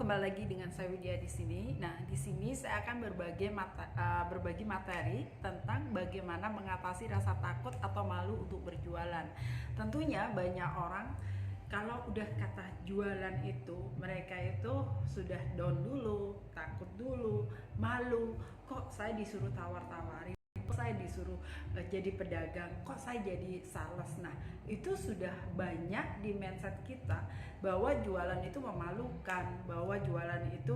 kembali lagi dengan saya Widya di sini. Nah, di sini saya akan berbagi materi tentang bagaimana mengatasi rasa takut atau malu untuk berjualan. Tentunya banyak orang kalau udah kata jualan itu, mereka itu sudah down dulu, takut dulu, malu. Kok saya disuruh tawar-tawarin? Kok saya disuruh jadi pedagang? Kok saya jadi sales? Nah, itu sudah banyak di mindset kita bahwa jualan itu memalukan, bahwa jualan itu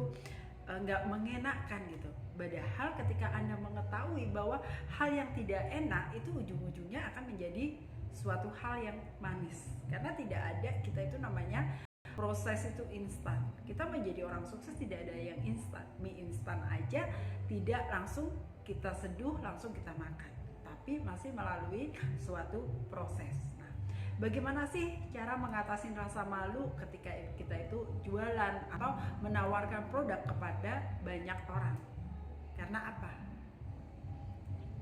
nggak mengenakan gitu. Padahal ketika Anda mengetahui bahwa hal yang tidak enak itu ujung-ujungnya akan menjadi suatu hal yang manis. Karena tidak ada, kita itu namanya proses itu instan. Kita menjadi orang sukses tidak ada yang instan. Mie instan aja tidak langsung kita seduh, langsung kita makan, tapi masih melalui suatu proses. Nah, bagaimana sih cara mengatasi rasa malu ketika kita itu jualan atau menawarkan produk kepada banyak orang? Karena apa?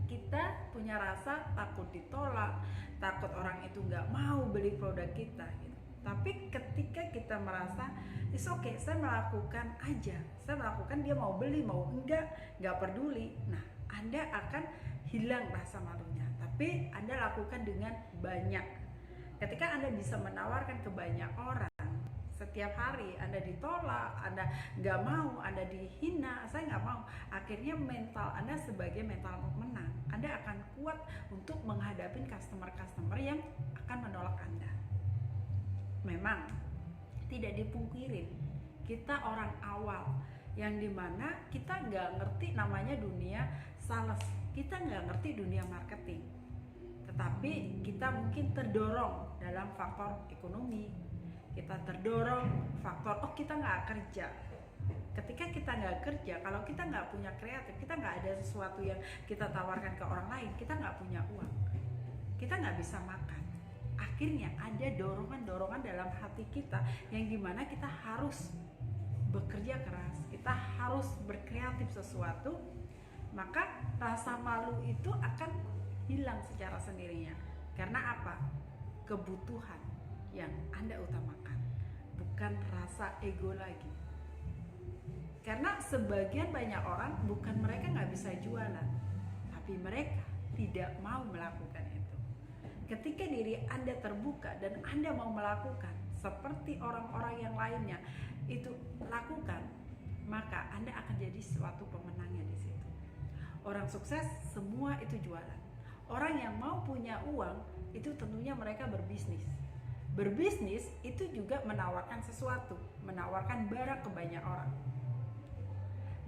Kita punya rasa takut ditolak, takut orang itu nggak mau beli produk kita gitu. Tapi ketika kita merasa it's okay, saya melakukan aja, saya melakukan, dia mau beli mau nggak peduli. Nah, Anda akan hilang rasa malunya. Tapi Anda lakukan dengan banyak. Ketika Anda bisa menawarkan ke banyak orang, setiap hari Anda ditolak, Anda nggak mau, Anda dihina, saya nggak mau. Akhirnya mental Anda sebagai mental menang. Anda akan kuat untuk menghadapi customer-customer yang akan menolak Anda. Memang tidak dipungkirin, kita orang awal yang dimana kita nggak ngerti namanya dunia sales, kita nggak ngerti dunia marketing. Tetapi kita mungkin terdorong dalam faktor ekonomi, kita terdorong faktor kita nggak kerja. Ketika kita nggak kerja, kalau kita nggak punya kreatif, kita nggak ada sesuatu yang kita tawarkan ke orang lain, kita nggak punya uang, kita nggak bisa makan. Akhirnya ada dorongan-dorongan dalam hati kita yang dimana kita harus bekerja keras, kita harus berkreatif sesuatu, maka rasa malu itu akan hilang secara sendirinya. Karena apa? Kebutuhan yang Anda utamakan, bukan rasa ego lagi. Karena sebagian banyak orang bukan mereka nggak bisa jualan, tapi mereka tidak mau melakukan itu. Ketika diri Anda terbuka dan Anda mau melakukan seperti orang-orang yang lainnya itu lakukan, maka Anda akan jadi suatu pemenangnya di situ. Orang sukses semua itu jualan. Orang yang mau punya uang itu tentunya mereka berbisnis. Berbisnis itu juga menawarkan sesuatu, menawarkan barang ke banyak orang.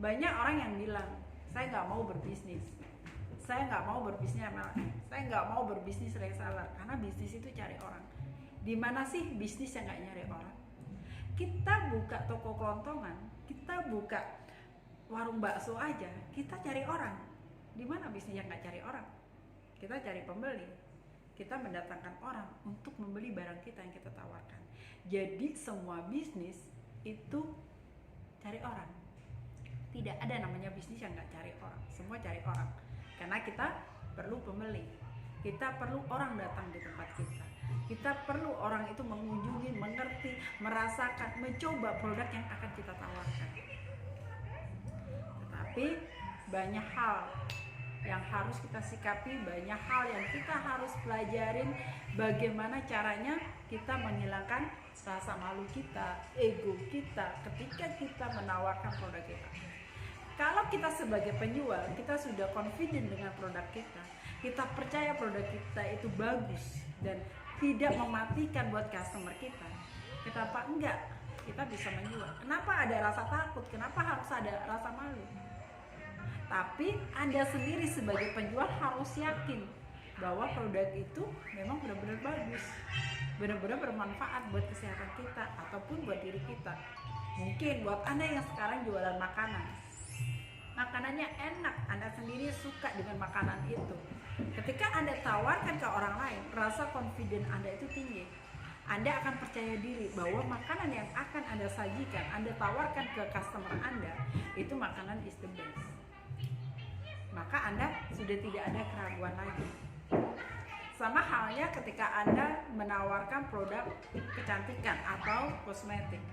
Banyak orang yang bilang, saya nggak mau berbisnis, saya nggak mau berbisnis MLM, saya nggak mau berbisnis reseller, karena bisnis itu cari orang. Di mana sih bisnis yang nggak nyari orang? Kita buka toko kelontongan, kita buka warung bakso aja, kita cari orang. Di mana bisnis yang nggak cari orang? Kita cari pembeli, kita mendatangkan orang untuk membeli barang kita yang kita tawarkan. Jadi semua bisnis itu cari orang. Tidak ada namanya bisnis yang nggak cari orang, semua cari orang. Karena kita perlu pembeli, kita perlu orang datang di tempat kita, kita perlu orang itu mengunjungi, mengerti, merasakan, mencoba produk yang akan kita tawarkan. Tetapi banyak hal yang harus kita sikapi, banyak hal yang kita harus pelajarin, bagaimana caranya kita menghilangkan rasa malu kita, ego kita ketika kita menawarkan produk kita. Kalau kita sebagai penjual, kita sudah confident dengan produk kita percaya produk kita itu bagus dan tidak mematikan buat customer kita. Kenapa enggak? Kita bisa menjual. Kenapa ada rasa takut? Kenapa harus ada rasa malu? Tapi Anda sendiri sebagai penjual harus yakin bahwa produk itu memang benar-benar bagus, benar-benar bermanfaat buat kesehatan kita ataupun buat diri kita. Mungkin buat Anda yang sekarang jualan makanan, makanannya enak, Anda sendiri suka dengan makanan itu. Ketika Anda tawarkan ke orang lain, rasa confident Anda itu tinggi. Anda akan percaya diri bahwa makanan yang akan Anda sajikan, Anda tawarkan ke customer Anda, itu makanan is the best. Maka Anda sudah tidak ada keraguan lagi. Sama halnya ketika Anda menawarkan produk kecantikan atau kosmetik.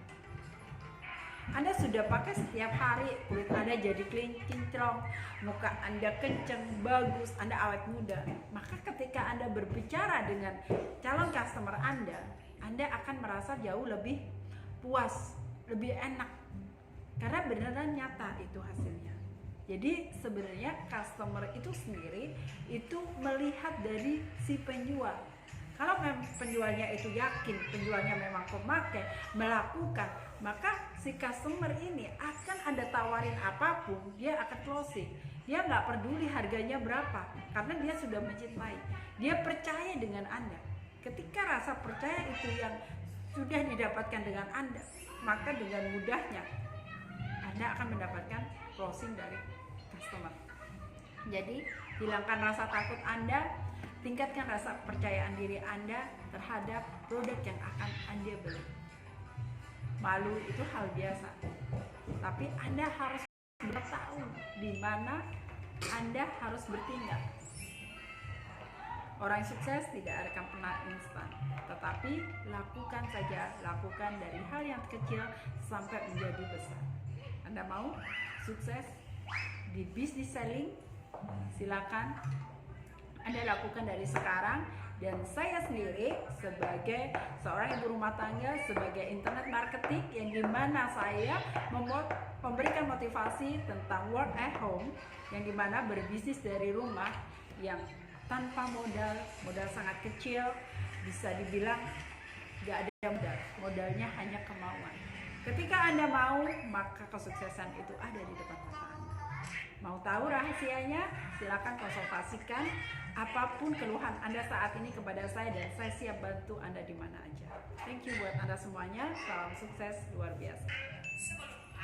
Anda sudah pakai setiap hari, kulit Anda jadi kinclong, muka Anda kenceng, bagus, Anda awet muda. Maka ketika Anda berbicara dengan calon customer Anda akan merasa jauh lebih puas, lebih enak. Karena beneran nyata itu hasilnya. Jadi sebenarnya customer itu sendiri itu melihat dari si penjual. Kalau penjualnya itu yakin, penjualnya memang pemakai, melakukan, maka si customer ini akan Anda tawarin apapun, dia akan closing. Dia nggak peduli harganya berapa, karena dia sudah mencintai. Dia percaya dengan Anda. Ketika rasa percaya itu yang sudah didapatkan dengan Anda, maka dengan mudahnya Anda akan mendapatkan closing dari customer. Jadi hilangkan rasa takut Anda, tingkatkan rasa percayaan diri Anda terhadap produk yang akan Anda beli. Malu itu hal biasa, tapi Anda harus tahu di mana Anda harus bertindak. Orang sukses tidak akan pernah instan, tetapi lakukan saja, lakukan dari hal yang kecil sampai menjadi besar. Anda mau sukses di bisnis selling? Silakan Anda lakukan dari sekarang. Dan saya sendiri sebagai seorang ibu rumah tangga, sebagai internet marketing yang dimana saya memberikan motivasi tentang work at home, yang dimana berbisnis dari rumah yang tanpa modal sangat kecil, bisa dibilang gak ada modalnya hanya kemauan. Ketika Anda mau, maka kesuksesan itu ada di depan mata Anda. Mau tahu rahasianya? Silakan konsultasikan apapun keluhan Anda saat ini kepada saya, dan saya siap bantu Anda di mana aja. Thank you buat Anda semuanya. Salam sukses luar biasa.